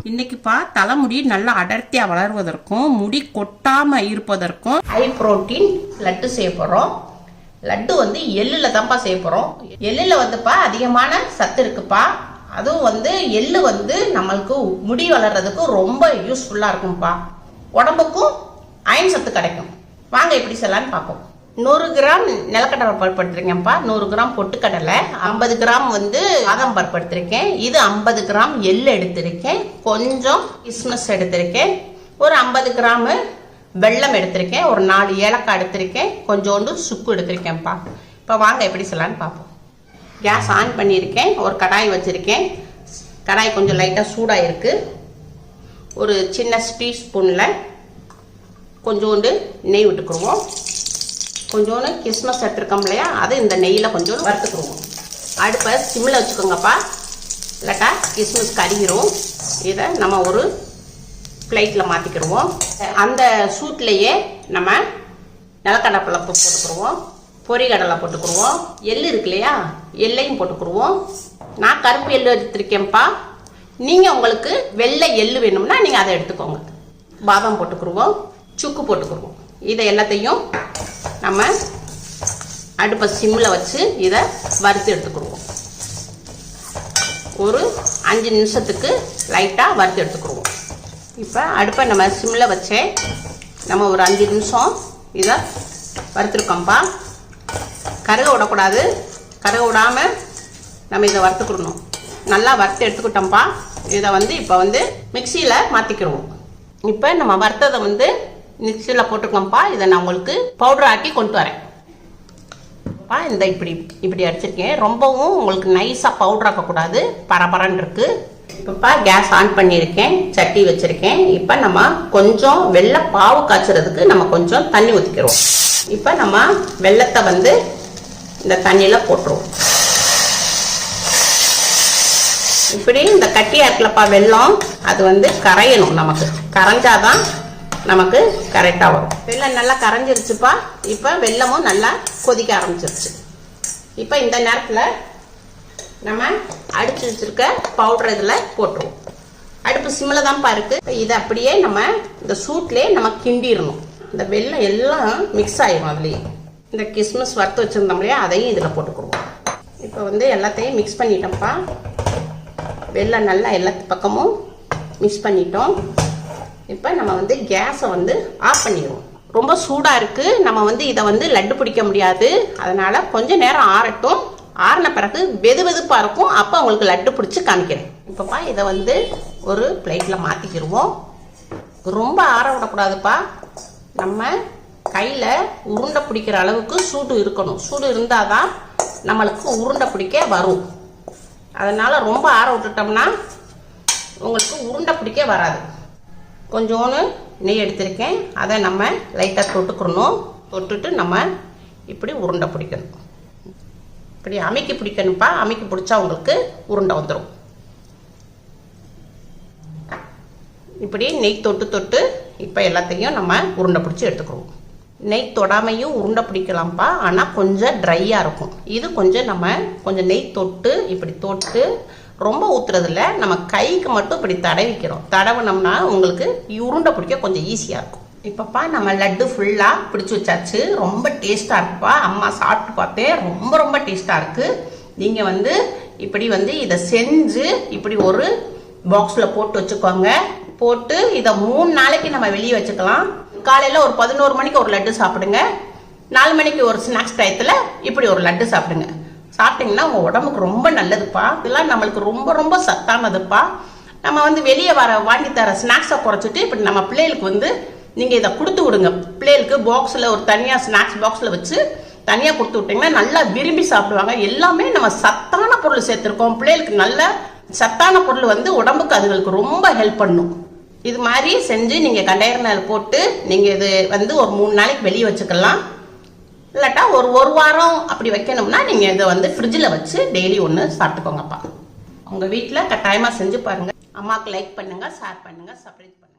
இன்னைக்குப்பா தலைமுடி நல்லா அடர்த்தியா வளர்வதற்கும் முடி கொட்டாம இருப்பதற்கும் ஹை புரோட்டீன் லட்டு செய்ய போறோம். லட்டு வந்து எள்ளுல தான்ப்பா செய்ய போறோம். எள்ளுல வந்துப்பா அதிகமான சத்து இருக்குப்பா. அதுவும் வந்து எள்ளு வந்து நம்மளுக்கு முடி வளர்றதுக்கு ரொம்ப யூஸ்ஃபுல்லா இருக்கும்பா. உடம்புக்கும் அயன் சத்து கிடைக்கும். வாங்க எப்படி செய்யலான்னு பார்ப்போம். 100 கிராம் நிலக்கடலை பருப்பு எடுத்துருக்கேன்ப்பா. 100 கிராம் பொட்டுக்கடலை, 50 கிராம் வந்து பாதாம் பருப்பு எடுத்திருக்கேன். இது 50 கிராம் எள்ளு எடுத்திருக்கேன். கொஞ்சம் கிஸ்மிஸ் எடுத்திருக்கேன். ஒரு 50 கிராம் வெல்லம் எடுத்திருக்கேன். ஒரு 4 ஏலக்காய் எடுத்திருக்கேன். கொஞ்சோண்டு சுக்கு எடுத்திருக்கேன்ப்பா. இப்போ வாங்க எப்படி செய்யலான்னு பார்ப்போம். கேஸ் ஆன் பண்ணியிருக்கேன். ஒரு கடாய் வச்சுருக்கேன். கடாய் கொஞ்சம் லைட்டாக சூடாக இருக்குது. ஒரு சின்ன டீஸ்பூனில் கொஞ்சோண்டு நெய் விட்டுக்குருவோம். கொஞ்சோண்டு கிஸ்மஸ் எடுத்துருக்கோம் இல்லையா, அது இந்த நெய்யில் கொஞ்சம் வறுத்துக்குருவோம். அடுப்பை சிம்மில் வச்சுக்கோங்கப்பா, இல்லாட்டா கிஸ்மஸ் கருகிரும். இதை நம்ம ஒரு பிளேட்டில் மாற்றிக்கிடுவோம். அந்த சூட்லேயே நம்ம நிலக்கடலை போட்டுக்குருவோம், பொரிகடலை போட்டுக்குருவோம், எள்ளு இருக்கு இல்லையா, எள்ளையும் போட்டுக்குருவோம். நான் கருப்பு எள்ளு எடுத்துருக்கேன்ப்பா. நீங்கள் உங்களுக்கு வெள்ளை எள்ளு வேணும்னா நீங்கள் அதை எடுத்துக்கோங்க. பாதாம் போட்டுக்குருவோம், சுக்கு போட்டுக்குருவோம். இதை எல்லாத்தையும் நம்ம அடுப்பை சிம்மில் வச்சு இதை வறுத்து எடுத்துக்கிடுவோம். ஒரு 5 நிமிஷத்துக்கு லைட்டாக வறுத்து எடுத்துக்கிடுவோம். இப்போ அடுப்பை நம்ம சிம்மில் வச்சே நம்ம ஒரு 5 நிமிஷம் இதை வறுத்துருக்கோம்ப்பா. கருக விடக்கூடாது. கருக விடாமல் நம்ம இதை வறுத்துக்கிடணும். நல்லா வறுத்து எடுத்துக்கிட்டோம்ப்பா. இதை வந்து இப்போ வந்து மிக்சியில் மாற்றிக்கிடுவோம். இப்போ நம்ம வறுத்ததை வந்து மிக்சியில் போட்டுக்கோம்ப்பா. இதை நான் உங்களுக்கு பவுடர் ஆக்கி கொண்டு வரேன். இந்த இப்படி அடிச்சிருக்கேன். ரொம்பவும் உங்களுக்கு நைஸாக பவுடர் ஆக்கக்கூடாது, பரபரன்னு இருக்குது. இப்போப்பா கேஸ் ஆன் பண்ணியிருக்கேன், சட்டி வச்சுருக்கேன். இப்போ நம்ம கொஞ்சம் வெள்ளை பாவு காய்ச்சறதுக்கு நம்ம கொஞ்சம் தண்ணி ஊற்றிக்கிறோம். இப்போ நம்ம வெள்ளத்தை வந்து இந்த தண்ணியில் போட்டுருவோம். இப்படி இந்த கட்டியாக இருக்கலப்பா வெல்லம், அது வந்து கரையணும். நமக்கு கரைஞ்சாதான் நமக்கு கரெக்டாக வரும். வெல்லம் நல்லா கரைஞ்சிருச்சுப்பா. இப்போ வெல்லமும் நல்லா கொதிக்க ஆரம்பிச்சிருச்சு. இப்போ இந்த நேரத்தில் நம்ம அடிச்சு வச்சிருக்க பவுடர் இதில் போட்டுருவோம். அடுப்பு சிம்மில் தான்ப்பா இருக்குது. இதை அப்படியே நம்ம இந்த சூட்லேயே நம்ம கிண்டிடணும். இந்த வெல்லம் எல்லாம் மிக்ஸ் ஆகிடும். அதுலேயே இந்த கிஸ்மிஸ் வறுத்து வச்சுருந்தோம் இல்லையா, அதையும் இதில் போட்டுக்குருவோம். இப்போ வந்து எல்லாத்தையும் மிக்ஸ் பண்ணிட்டோம்ப்பா. வெல்லம் நல்லா எல்லா பக்கமும் மிக்ஸ் பண்ணிட்டோம். இப்போ நம்ம வந்து கேஸை வந்து ஆஃப் பண்ணிடுவோம். ரொம்ப சூடாக இருக்குது. நம்ம வந்து இதை வந்து லட்டு பிடிக்க முடியாது. அதனால் கொஞ்சம் நேரம் ஆறட்டும். ஆறின பிறகு வெதுவெதுப்பாக இருக்கும். அப்போ உங்களுக்கு லட்டு பிடிச்சி காமிக்கிறேன். இப்போப்பா இதை வந்து ஒரு பிளேட்டில் மாற்றிக்கிடுவோம். ரொம்ப ஆற விடக்கூடாதுப்பா. நம்ம கையில் உருண்டை பிடிக்கிற அளவுக்கு சூடு இருக்கணும். சூடு இருந்தால் தான் நம்மளுக்கு உருண்டை பிடிக்க வரும். அதனால் ரொம்ப ஆற விட்டுட்டோம்னா உங்களுக்கு உருண்டை பிடிக்க வராது. கொஞ்சோன்னு நெய் எடுத்திருக்கேன். அதை நம்ம லைட்டாக தொட்டுக்கிறணும். தொட்டுட்டு நம்ம இப்படி உருண்டை பிடிக்கணும். இப்படி அமைக்கி பிடிக்கணும்ப்பா. அமைக்கி பிடிச்சா உங்களுக்கு உருண்டை வந்துடும். இப்படி நெய் தொட்டு இப்போ எல்லாத்தையும் நம்ம உருண்டை பிடிச்சி எடுத்துக்கிறோம். நெய் தொடாமையும் உருண்டை பிடிக்கலாம்ப்பா. ஆனால் கொஞ்சம் ட்ரையாக இருக்கும். இது கொஞ்சம் நம்ம கொஞ்சம் நெய் தொட்டு இப்படி தொட்டு ரொம்ப ஊற்றுறதில்ல, நம்ம கைக்கு மட்டும் இப்படி தடவிக்கிறோம். தடவினோம்னா உங்களுக்கு உருண்டை பிடிக்க கொஞ்சம் ஈஸியாக இருக்கும். இப்போப்பா நம்ம லட்டு ஃபுல்லாக பிடிச்சி வச்சாச்சு. ரொம்ப டேஸ்ட்டாக இருக்குப்பா. அம்மா சாப்பிட்டு பார்த்தேன், ரொம்ப ரொம்ப டேஸ்ட்டாக இருக்குது. நீங்கள் வந்து இப்படி வந்து இதை செஞ்சு இப்படி ஒரு பாக்ஸில் போட்டு வச்சுக்கோங்க. போட்டு இதை 3 நாளைக்கு நம்ம வெளியே வச்சுக்கலாம். காலையில் ஒரு 11 மணிக்கு ஒரு லட்டு சாப்பிடுங்க. 4 மணிக்கு ஒரு ஸ்நாக்ஸ் டயத்தில் இப்படி ஒரு லட்டு சாப்பிடுங்க. சாப்பிட்டீங்கன்னா உங்கள் உடம்புக்கு ரொம்ப நல்லதுப்பா. இதெல்லாம் நம்மளுக்கு ரொம்ப ரொம்ப சத்தானதுப்பா. நம்ம வந்து வெளியே வாங்கி தர ஸ்நாக்ஸை குறைச்சிட்டு இப்படி நம்ம பிள்ளைகளுக்கு வந்து நீங்கள் இதை கொடுத்து விடுங்க. பிள்ளைகளுக்கு பாக்ஸில் ஒரு தனியாக ஸ்நாக்ஸ் பாக்ஸில் வச்சு தனியாக கொடுத்து விட்டிங்கன்னா நல்லா விரும்பி சாப்பிடுவாங்க. எல்லாமே நம்ம சத்தான பொருள் சேர்த்துருக்கோம். பிள்ளைகளுக்கு நல்ல சத்தான பொருள் வந்து உடம்புக்கு அதுங்களுக்கு ரொம்ப ஹெல்ப் பண்ணும். இது மாதிரி செஞ்சு நீங்கள் கண்டெய்னரில் போட்டு நீங்கள் இது வந்து ஒரு 3 நாளைக்கு வெளியே வச்சுக்கலாம். இல்லாட்டா ஒரு வாரம் அப்படி வைக்கணும்னா நீங்கள் இதை வந்து ஃப்ரிட்ஜில் வச்சு டெய்லி ஒன்று சாப்பிட்டுக்கோங்கப்பா. உங்கள் வீட்டில் கட்டாயமாக செஞ்சு பாருங்கள். அம்மாவுக்கு லைக் பண்ணுங்கள், ஷேர் பண்ணுங்கள், சப்ஸ்கிரைப் பண்ணுங்கள்.